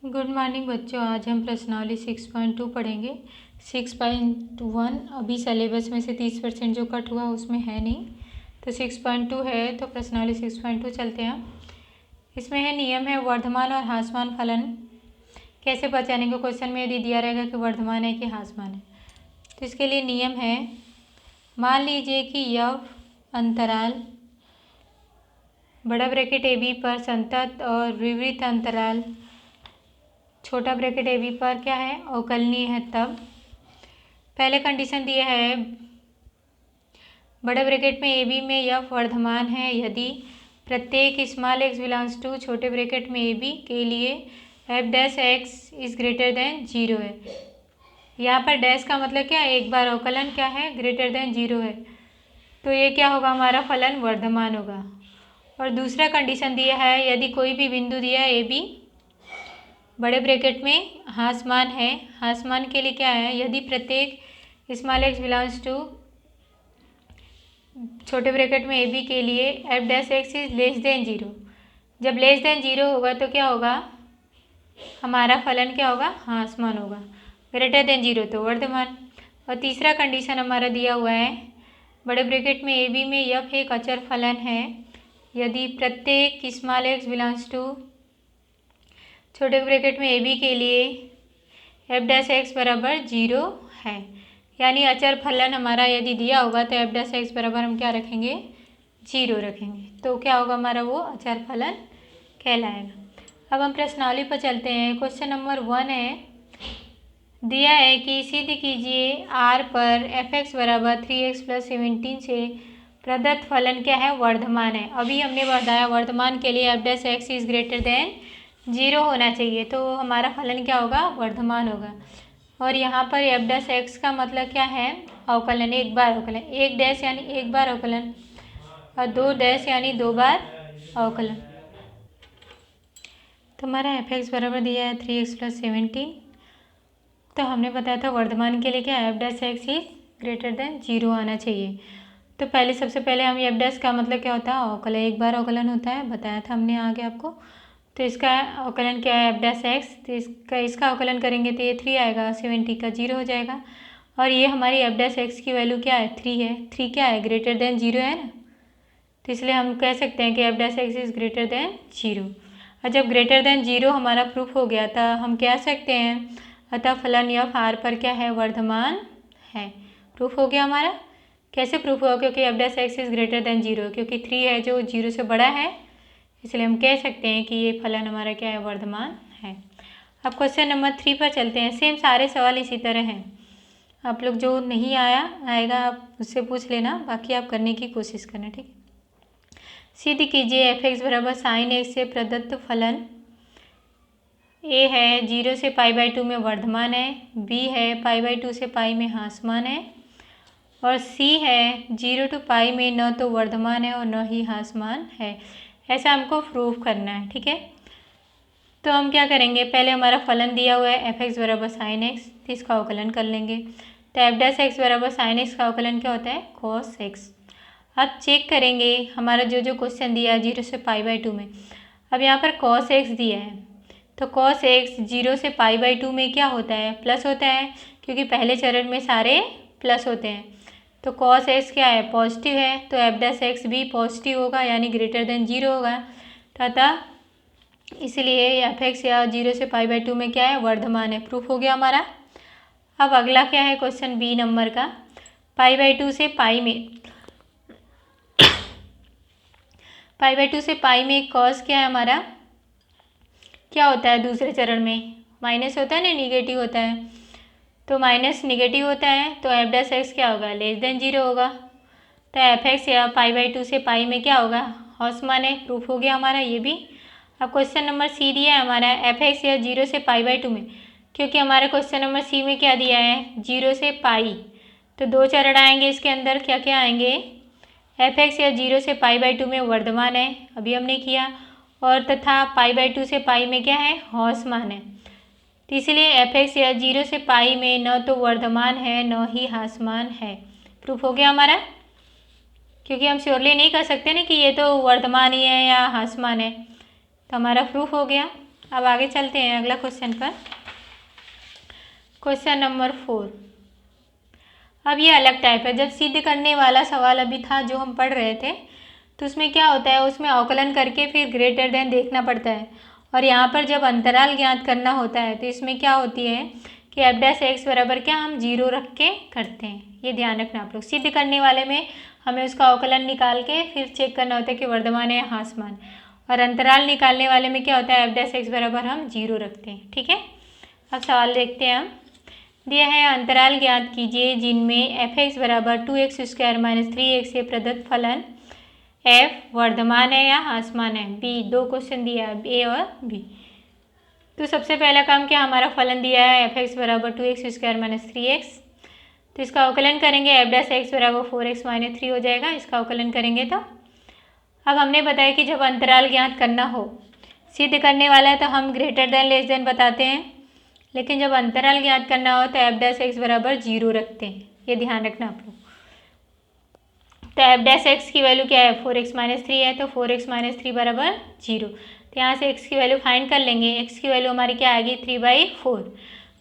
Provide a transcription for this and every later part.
Good morning बच्चों। आज हम प्रश्नावली 6.2 पढ़ेंगे। 6.1 अभी सिलेबस में से 30% जो कट हुआ उसमें है नहीं, तो 6.2 है। तो प्रश्नावली 6.2 चलते हैं। इसमें है नियम है वर्धमान और ह्रासमान फलन कैसे पहचानें को। क्वेश्चन में यदि दिया रहेगा कि वर्धमान है कि ह्रासमान है, तो इसके लिए नियम है, मान लीजिए कि यह अंतराल बड़ा ब्रैकेट ए बी पर संतत और विवृत अंतराल छोटा ब्रैकेट ए बी पर क्या है, अवकलनीय है। तब पहले कंडीशन दिया है बड़े ब्रैकेट में ए बी में यह वर्धमान है यदि प्रत्येक स्मॉल एक्स बिलोंग्स टू छोटे ब्रैकेट में ए बी के लिए F dash x is greater than 0 है। यहाँ पर डैश का मतलब क्या है, एक बार अवकलन क्या है, ग्रेटर देन 0 है, तो ये क्या होगा, हमारा फलन वर्धमान होगा। और दूसरा कंडीशन दिया है यदि कोई भी बिंदु दिया है ए बी बड़े ब्रैकेट में ह्रासमान है। ह्रासमान के लिए क्या है, यदि प्रत्येक स्मॉल एक्स बिलोंग्स टू छोटे ब्रैकेट में ए बी के लिए F dash x is less than 0। जब लेस देन 0 होगा तो क्या होगा, हमारा फलन क्या होगा, ह्रासमान होगा। ग्रेटर देन 0 तो वर्धमान। और तीसरा कंडीशन हमारा दिया हुआ है बड़े ब्रैकेट में ए बी में एफ एक अचर फलन है यदि प्रत्येक स्मॉल एक्स बिलोंग्स टू छोटे ब्रैकेट में ए बी के लिए एफ डैश एक्स बराबर 0 है। यानी अचर फलन हमारा यदि दिया होगा तो एफ डैश एक्स बराबर हम क्या रखेंगे, 0 रखेंगे, तो क्या होगा, हमारा वो अचर फलन कहलाएगा। अब हम प्रश्नावली पर चलते हैं। क्वेश्चन नंबर 1 है, दिया है कि सिद्ध कीजिए आर पर एफ एक्स बराबर 3x + 17 से प्रदत्त फलन क्या है, वर्धमान है। अभी हमने बताया वर्धमान के लिए F dash x is greater than 0 होना चाहिए, तो हमारा फलन क्या होगा, वर्धमान होगा। और यहाँ पर एफ डैश एक्स का मतलब क्या है, अवकलन, एक बार अवकलन। एक डैश यानी एक बार अवकलन और दो डैश यानी 2 बार अवकलन। तो हमारा एफ एक्स बराबर दिया है 3x + 17। तो हमने बताया था वर्धमान के लिए क्या F dash x is greater than 0 आना चाहिए। तो पहले सबसे पहले हम एफ डैश का मतलब क्या होता है, अवकलन, एक बार अवकलन होता है, बताया था हमने आगे आपको। तो इसका अवकलन क्या है, एफ डैश एक्स, तो इसका अवकलन करेंगे तो ये 3 आएगा, 70 का 0 हो जाएगा। और ये हमारी एफ डैश एक्स की वैल्यू क्या है, 3 है। 3 क्या है, ग्रेटर देन 0 है ना, तो इसलिए हम कह सकते हैं कि F dash x is greater than 0। और जब ग्रेटर देन 0 हमारा प्रूफ हो गया था, हम कह सकते हैं अतः फलन एफ आर पर क्या है, वर्धमान है। प्रूफ हो गया हमारा। कैसे प्रूफ हुआ, क्योंकि F dash x is greater than 0, क्योंकि 3 है जो 0 से बड़ा है, इसलिए हम कह सकते हैं कि ये फलन हमारा क्या है, वर्धमान है। अब क्वेश्चन नंबर 3 पर चलते हैं। सेम सारे सवाल इसी तरह हैं, आप लोग जो नहीं आएगा आप उससे पूछ लेना, बाकी आप करने की कोशिश करना, ठीक है। सिद्ध कीजिए एफ एक्स बराबर साइन एक्स से प्रदत्त फलन ए है 0 से π/2 में वर्धमान है, बी है π/2 से π में ह्रासमान है, और सी है 0 to π में न तो वर्धमान है और न ही ह्रासमान है। ऐसा हमको प्रूफ करना है, ठीक है। तो हम क्या करेंगे, पहले हमारा फलन दिया हुआ है एफ एक्स बराबर साइन एक्स, तो इसका अवकलन कर लेंगे। तो एफ डैश एक्स बराबर साइन एक्स का अवकलन क्या होता है, कॉस एक्स। अब चेक करेंगे हमारा जो जो क्वेश्चन दिया है 0 से π/2 में। अब यहाँ पर कॉस एक्स दिया है, तो कॉस एक्स 0 से π/2 में क्या होता है, प्लस होता है, क्योंकि पहले चरण में सारे प्लस होते हैं। तो कॉस एक्स क्या है, पॉजिटिव है, तो एफ डैश एक्स भी पॉजिटिव होगा, यानी ग्रेटर देन 0 होगा। तो अतः इसलिए एफ एक्स या 0 से π/2 में क्या है, वर्धमान है। प्रूफ हो गया हमारा। अब अगला क्या है, क्वेश्चन बी नंबर का, π/2 से π में π/2 से π में कॉस क्या है हमारा, क्या होता है, दूसरे चरण में माइनस होता है ना, निगेटिव होता है, तो माइनस निगेटिव होता है, तो एफ डैश एक्स क्या होगा, लेस देन 0 होगा। तो एफ एक्स या π/2 से π में क्या होगा, ह्रासमान है। प्रूफ हो गया हमारा ये भी। अब क्वेश्चन नंबर सी दिया है हमारा एफ एक्स या 0 से π/2 में, क्योंकि हमारा क्वेश्चन नंबर सी में क्या दिया है, 0 से π, तो 2 चरण आएंगे इसके अंदर, क्या क्या आएंगे, एफ एक्स या 0 से π/2 में वर्धमान है, अभी हमने किया, और तथा π/2 से π में क्या है, ह्रासमान है। तो इसलिए एफ एक्स या 0 से π में न तो वर्धमान है न ही ह्रासमान है। प्रूफ हो गया हमारा, क्योंकि हम श्योरली नहीं कर सकते ना कि ये तो वर्धमान ही है या ह्रासमान है, तो हमारा प्रूफ हो गया। अब आगे चलते हैं अगला क्वेश्चन पर। Question number 4। अब ये अलग टाइप है। जब सिद्ध करने वाला सवाल अभी था जो हम पढ़ रहे थे, तो उसमें क्या होता है, उसमें अवकलन करके फिर ग्रेटर देन देखना पड़ता है। और यहाँ पर जब अंतराल ज्ञात करना होता है तो इसमें क्या होती है कि एफ डैश एक्स बराबर क्या हम 0 रख के करते हैं। ये ध्यान रखना आप लोग। सिद्ध करने वाले में हमें उसका अवकलन निकाल के फिर चेक करना होता है कि वर्धमान है या ह्रासमान। और अंतराल निकालने वाले में क्या होता है, एफ डैश एक्स बराबर हम 0 रखते हैं। ठीक है, अब सवाल देखते हैं हम। दिया है अंतराल ज्ञात कीजिए जिनमें एफ एक्स बराबर 2x स्क्वायर माइनस 3x से प्रदत्त फलन एफ वर्धमान है या ह्रासमान है। बी, दो क्वेश्चन दिया है, ए और बी। तो सबसे पहला काम क्या, हमारा फलन दिया है एफ एक्स बराबर 2x स्क्वायर माइनस 3x। तो इसका अवकलन करेंगे, एफ डैश एक्स बराबर 4x माइनस 3 हो जाएगा। इसका अवकलन करेंगे तो अब हमने बताया कि जब अंतराल ज्ञात करना हो, सिद्ध करने वाला है तो हम ग्रेटर देन लेस देन बताते हैं, लेकिन जब अंतराल ज्ञात करना हो तो एफ डैश एक्स बराबर 0 रखते हैं। ये ध्यान रखना आप लोग। तो एफ डैश एक्स की वैल्यू क्या है, 4x माइनस 3 है, तो 4x माइनस 3 बराबर 0। तो यहाँ से x की वैल्यू फाइंड कर लेंगे। x की वैल्यू हमारी क्या आएगी, 3/4।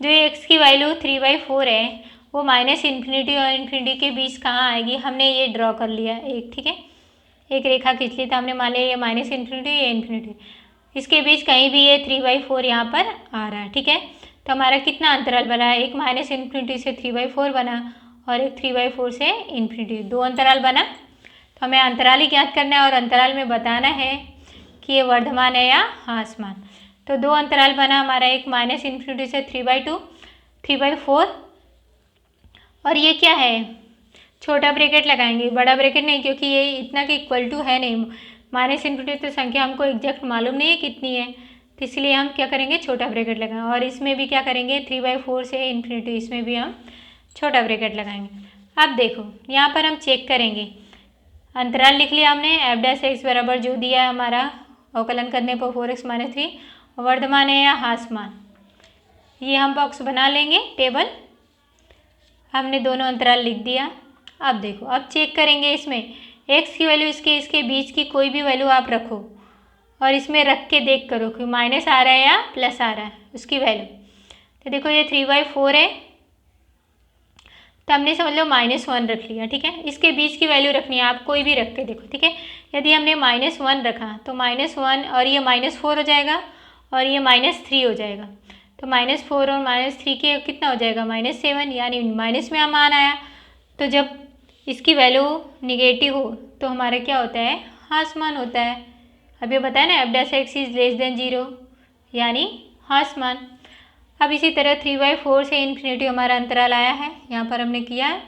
जो ये x की वैल्यू 3/4 है वो माइनस इन्फिनिटी और इन्फिनिटी के बीच कहाँ आएगी, हमने ये ड्रॉ कर लिया एक। ठीक है, एक रेखा खींच ली। तो हमने मान लिया ये माइनस इन्फिनिटी, ये इन्फिनिटी, इसके बीच कहीं भी ये 3/4 यहाँ पर आ रहा है। ठीक है, तो हमारा कितना अंतराल बना है, एक माइनस इन्फिनिटी से 3/4 बना और एक 3/4 से इन्फिनिटी, 2 अंतराल बना। तो हमें अंतराल ही ज्ञात करना है और अंतराल में बताना है कि ये वर्धमान है या ह्रासमान। तो 2 अंतराल बना हमारा, एक माइनस इन्फिनिटी से 3/4 और ये क्या है, छोटा ब्रैकेट लगाएंगे, बड़ा ब्रैकेट नहीं, क्योंकि ये इतना के इक्वल टू है नहीं। माइनस इन्फिनिटी तो संख्या हमको एग्जैक्ट मालूम नहीं है कितनी है, तो इसलिए हम क्या करेंगे, छोटा ब्रैकेट लगाएं। और इसमें भी क्या करेंगे, 3/4 से इन्फिनिटी, इसमें भी हम छोटा ब्रैकेट लगाएंगे। अब देखो यहाँ पर हम चेक करेंगे, अंतराल लिख लिया हमने, एफ डैश एक्स बराबर जो दिया है हमारा अवकलन करने पर 4x माइनस 3, वर्धमान है या ह्रासमान, ये हम बॉक्स बना लेंगे टेबल। हमने दोनों अंतराल लिख दिया। अब देखो, अब चेक करेंगे इसमें x की वैल्यू इसके बीच की कोई भी वैल्यू आप रखो और इसमें रख के देख करो कि माइनस आ रहा है या प्लस आ रहा है उसकी वैल्यू। तो देखो ये 3/4 है, तो हमने समझ लो -1 रख लिया। ठीक है, इसके बीच की वैल्यू रखनी है, आप कोई भी रख के देखो। ठीक है, यदि हमने -1 रखा तो -1 और ये -4 हो जाएगा और ये -3 हो जाएगा। तो -4 और -3 के कितना हो जाएगा, -7, यानी माइनस में मान आया। तो जब इसकी वैल्यू निगेटिव हो तो हमारा क्या होता है, ह्रासमान होता है। अब ये बताया ना, F dash x is less than 0, यानी ह्रासमान। अब इसी तरह 3/4 से इन्फिनिटी हमारा अंतराल आया है, यहाँ पर हमने किया है।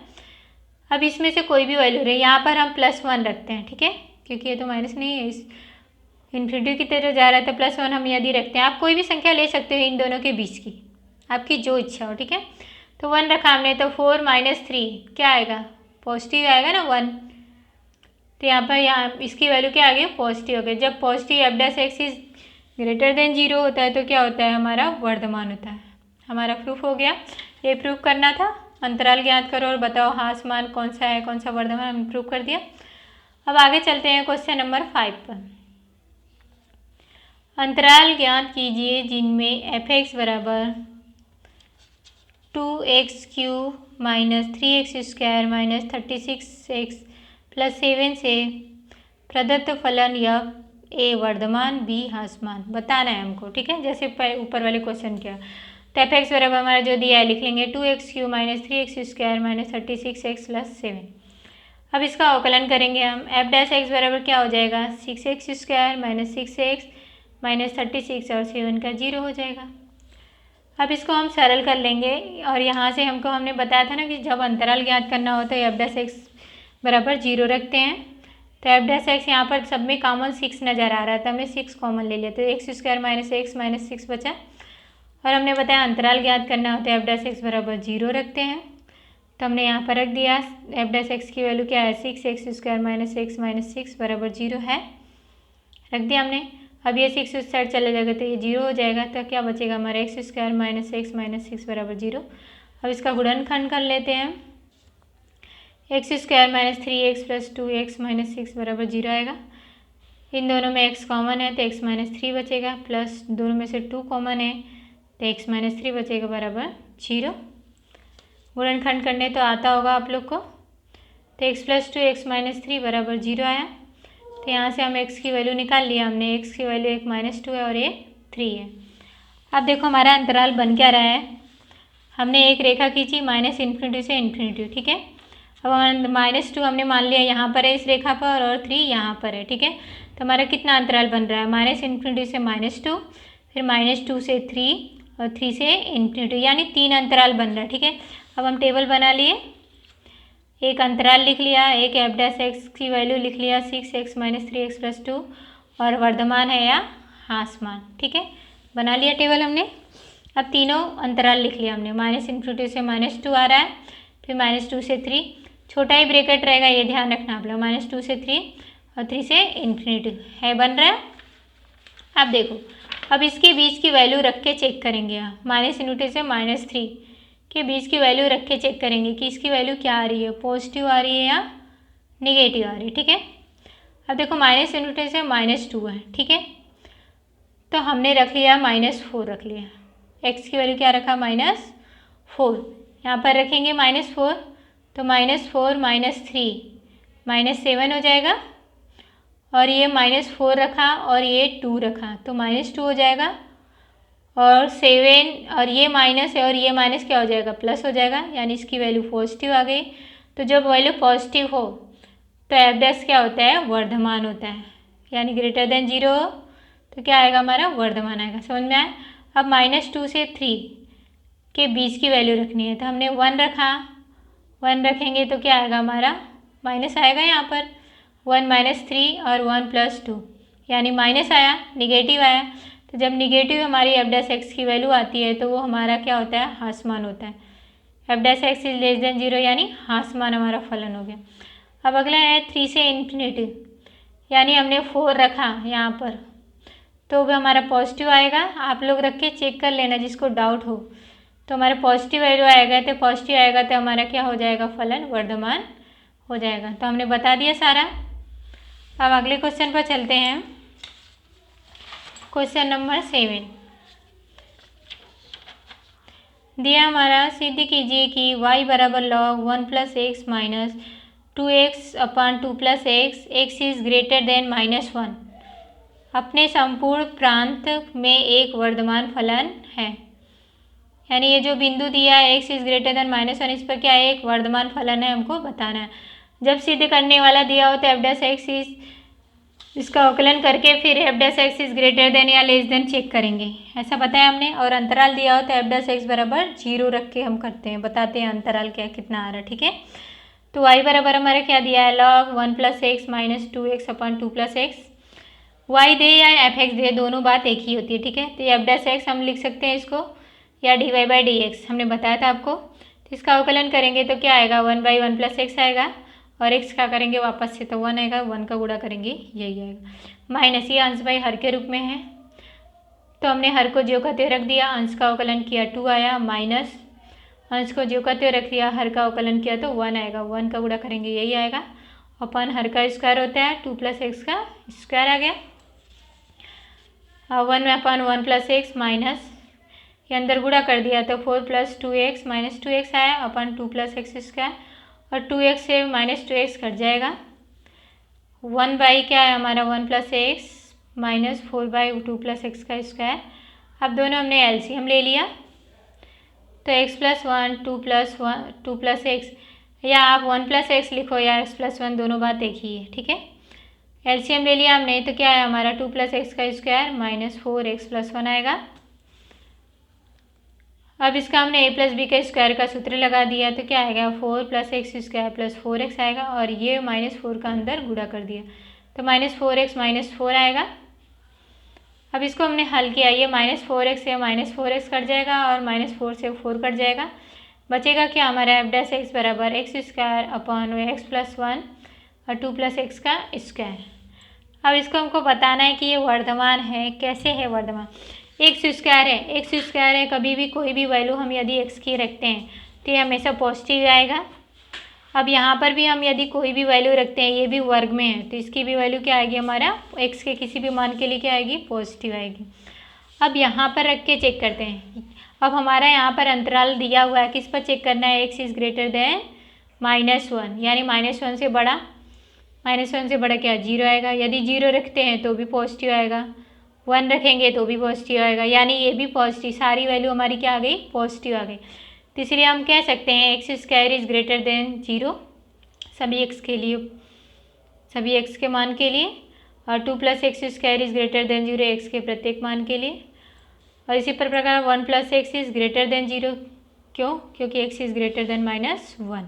अब इसमें से कोई भी वैल्यू रहे, यहाँ पर हम +1 रखते हैं। ठीक है, क्योंकि ये तो माइनस नहीं है, इस इन्फिनिटी की तरह जा रहा है, तो +1 हम यदि रखते हैं। आप कोई भी संख्या ले सकते हो इन दोनों के बीच की, आपकी जो इच्छा हो। ठीक है, तो 1 रखा हमने, तो 4 - 3 क्या आएगा, पॉजिटिव आएगा ना 1। तो यहाँ पर इसकी वैल्यू क्या आ गई, पॉजिटिव हो गई। जब positive F dash x is greater than 0 होता है तो क्या होता है, हमारा वर्धमान होता है। हमारा प्रूफ हो गया। ये प्रूफ करना था, अंतराल ज्ञात करो और बताओ ह्रासमान कौन सा है कौन सा वर्धमान, हमने प्रूफ कर दिया। अब आगे चलते हैं क्वेश्चन नंबर 5 पर। अंतराल ज्ञात कीजिए जिनमें एफ एक्स बराबर 2x³ minus 3x square minus 36x plus 7 से प्रदत्त फलन यह ए वर्धमान बी ह्रासमान बताना है हमको। ठीक है, जैसे ऊपर वाले क्वेश्चन किया। तो एफ एक्स बराबर हमारा जो दिया है लिख लेंगे 2x³ minus 3x square minus 36x plus 7। अब इसका अवकलन करेंगे हम, एफ डैश एक्स बराबर क्या हो जाएगा, 6x square minus 6x minus 36 और 7 का 0 हो जाएगा। अब इसको हम सरल कर लेंगे और यहाँ से हमने बताया था ना कि जब अंतराल ज्ञात करना हो तो एफ डैश एक्स बराबर 0 रखते हैं। तो एफ डैश एक्स यहाँ पर सब में कॉमन 6 नज़र आ रहा था, हमने 6 कॉमन ले लिया, तो x square minus x minus 6 बचा। और हमने बताया अंतराल ज्ञात करना हो तो एफ डैश एक्स बराबर 0 रखते हैं, तो हमने यहाँ पर रख दिया। एफ डैश एक्स की वैल्यू क्या है, 6x square minus x minus 6 बराबर 0 है, रख दिया हमने। अब ये 6 उस साइड चला जाएगा तो ये 0 हो जाएगा, तो क्या बचेगा हमारा x square minus x minus 6 बराबर 0। अब इसका गुणनखंड कर लेते हैं, x square minus 3x plus 2x minus 6 बराबर 0 आएगा। इन दोनों में x कॉमन है तो x माइनस 3 बचेगा, प्लस दोनों में से 2 कॉमन है तो x माइनस 3 बचेगा बराबर 0। गुणनखंड करने तो आता होगा आप लोग को, तो x प्लस 2 x माइनस 3 बराबर 0 आया। तो यहाँ से हम x की वैल्यू निकाल लिया हमने, x की वैल्यू एक माइनस 2 है और ये 3 है। अब देखो हमारा अंतराल बन क्या रहा है, हमने एक रेखा खींची माइनस इन्फिनिटी से इन्फिनिटी, ठीक है। अब माइनस 2 हमने मान लिया यहाँ पर है इस रेखा पर और 3 यहाँ पर है, ठीक है। तो हमारा कितना अंतराल बन रहा है, माइनस इन्फिनिटी से -2, फिर -2 से 3 और 3 से इन्फिनिटी, यानी 3 अंतराल बन रहा है, ठीक है। अब हम टेबल बना लिए, एक अंतराल लिख लिया, एक एफ डैश एक्स की वैल्यू लिख लिया 6x माइनस 3x प्लस 2 और वर्धमान है या ह्रासमान, ठीक है। बना लिया टेबल हमने। अब तीनों अंतराल लिख लिया हमने, माइनस इन्फिनिटी से -2 आ रहा है, फिर -2 से 3, छोटा ही ब्रेकेट रहेगा ये ध्यान रखना आप लोग, -2 से 3 और 3 से इन्फिनिटी है बन रहा है। अब देखो, अब इसके बीच की वैल्यू रख के चेक करेंगे, माइनस इन्फिनिटी से -3 के बीच की वैल्यू रख के चेक करेंगे कि इसकी वैल्यू क्या आ रही है, पॉजिटिव आ रही है या निगेटिव आ रही है, ठीक है। अब देखो माइनस इन्फिनिटी से -2 है, ठीक है, तो हमने रख लिया -4 रख लिया, x की वैल्यू क्या रखा -4, यहाँ पर रखेंगे -4 तो -4 -3 -7 हो जाएगा, और ये -4 रखा और ये 2 रखा तो -2 हो जाएगा, और 7 और ये माइनस है और ये माइनस क्या हो जाएगा, प्लस हो जाएगा, यानी इसकी वैल्यू पॉजिटिव आ गई। तो जब वैल्यू पॉजिटिव हो तो एफ डैश क्या होता है, वर्धमान होता है, यानी ग्रेटर देन 0 हो तो क्या आएगा हमारा, वर्धमान आएगा। समझ में आया। अब -2 से 3 के बीच की वैल्यू रखनी है, तो हमने 1 रखा, 1 रखेंगे तो क्या आएगा हमारा, माइनस आएगा यहाँ पर, 1 - 3 और 1 + 2 यानी माइनस आया, निगेटिव आया। तो जब निगेटिव हमारी एफ डैश एक्स की वैल्यू आती है तो वो हमारा क्या होता है, ह्रासमान होता है। F dash x is less than 0 यानी ह्रासमान हमारा फलन हो गया। अब अगला है 3 से इन्फिनिटी, यानी हमने 4 रखा यहाँ पर तो भी हमारा पॉजिटिव आएगा। आप लोग रख के चेक कर लेना जिसको डाउट हो, तो हमारा पॉजिटिव वैल्यू आएगा, तो पॉजिटिव आएगा तो हमारा क्या हो जाएगा, फलन वर्धमान हो जाएगा। तो हमने बता दिया सारा। अब अगले क्वेश्चन पर चलते हैं, क्वेश्चन नंबर 7 दिया हमारा, सिद्ध कीजिए कि y बराबर log 1 + x minus 2x/2 + x, x is greater than -1 अपने संपूर्ण प्रांत में एक वर्धमान फलन है। यानी ये जो बिंदु दिया है x इज ग्रेटर देन -1, इस पर क्या है, एक वर्धमान फलन है, हमको बताना है। जब सिद्ध करने वाला दिया हो तो एफ डैश एक्स इज, इसका अवकलन करके फिर F dash x is greater than या लेस देन चेक करेंगे, ऐसा बताया हमने। और अंतराल दिया हो तो एफ डैश एक्स बराबर 0 रख के हम करते हैं, बताते हैं अंतराल क्या कितना आ रहा है, ठीक है। तो y बराबर हमारा क्या दिया है, log 1 + x minus 2x/2 + x, y दे या एफ एक्स दे, दोनों बात एक ही होती है, ठीक है। तो एफ डैश एक्स हम लिख सकते हैं इसको, या dy/dx हमने बताया था आपको। तो इसका अवकलन करेंगे तो क्या आएगा, 1/1 + x आएगा, और x क्या करेंगे वापस से तो 1 आएगा, 1 का गुणा करेंगे यही आएगा, माइनस ये अंश बाई हर के रूप में है तो हमने हर को ज्यों का त्यों रख दिया, अंश का अवकलन किया 2 आया, माइनस अंश को ज्यों का त्यों रख दिया, हर का अवकलन किया तो 1 आएगा, 1 का गुणा करेंगे यही आएगा, अपन हर का स्क्वायर होता है 2 + x का स्क्वायर आ गया, 1/1 + x माइनस ये अंदर गुणा कर दिया तो 4 + 2x माइनस 2x आया अपन 2 + x² और 2x से -2x कट जाएगा, 1 बाई क्या है हमारा 1 + x माइनस 4/2 + x का स्क्वायर। अब दोनों हमने एलसीएम ले लिया तो x + 1 2 + x, या आप 1 + x लिखो या x + 1 दोनों बात एक ही है, ठीक है। एलसीएम ले लिया हमने तो क्या है हमारा 2 + x का स्क्वायर माइनस 4x + 1 आएगा। अब इसका हमने a + b के स्क्वायर का सूत्र लगा दिया तो क्या आएगा 4 + x² + 4x आएगा, और ये -4 का अंदर गुणा कर दिया तो -4x - 4 आएगा। अब इसको हमने हल किया, ये -4x से -4x कट जाएगा और -4 से 4 कट जाएगा, बचेगा क्या हमारा एफ डैश एक्स बराबर x² / x + 1 और 2 + x का स्क्वायर। अब इसको हमको बताना है कि ये वर्धमान है, कैसे है वर्धमान, x² है, x² है, कभी भी कोई भी वैल्यू हम यदि x की रखते हैं तो ये हमेशा पॉजिटिव आएगा, अब यहाँ पर भी हम यदि कोई भी वैल्यू रखते हैं, ये भी वर्ग में है, तो इसकी भी वैल्यू क्या आएगी हमारा, x के किसी भी मान के लिए क्या आएगी, पॉजिटिव आएगी। अब यहाँ पर रख के चेक करते हैं। अब हमारा यहाँ पर अंतराल दिया हुआ है, किस पर चेक करना है, x इज़ ग्रेटर देन -1, यानी -1 से बड़ा, -1 से बड़ा क्या, 0 आएगा। यदि 0 रखते हैं तो भी पॉजिटिव आएगा, 1 रखेंगे तो भी पॉजिटिव आएगा, यानी ये भी पॉजिटिव, सारी वैल्यू हमारी क्या आ गई, पॉजिटिव आ गई। तो इसलिए हम कह सकते हैं x² इज़ ग्रेटर देन 0 सभी x के लिए, सभी x के मान के लिए, और 2 + x² is greater than 0 x के प्रत्येक मान के लिए। और इसी प्रकार 1 + x इज़ ग्रेटर देन 0, क्यों, क्योंकि x इज़ ग्रेटर देन -1।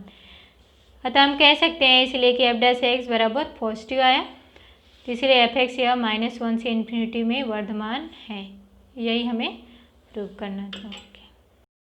अतः हम कह सकते हैं इसलिए कि f' बराबर पॉजिटिव आया, तो इसलिए f(x) यह -1 से ∞ में वर्धमान है। यही हमें प्रूव करना था।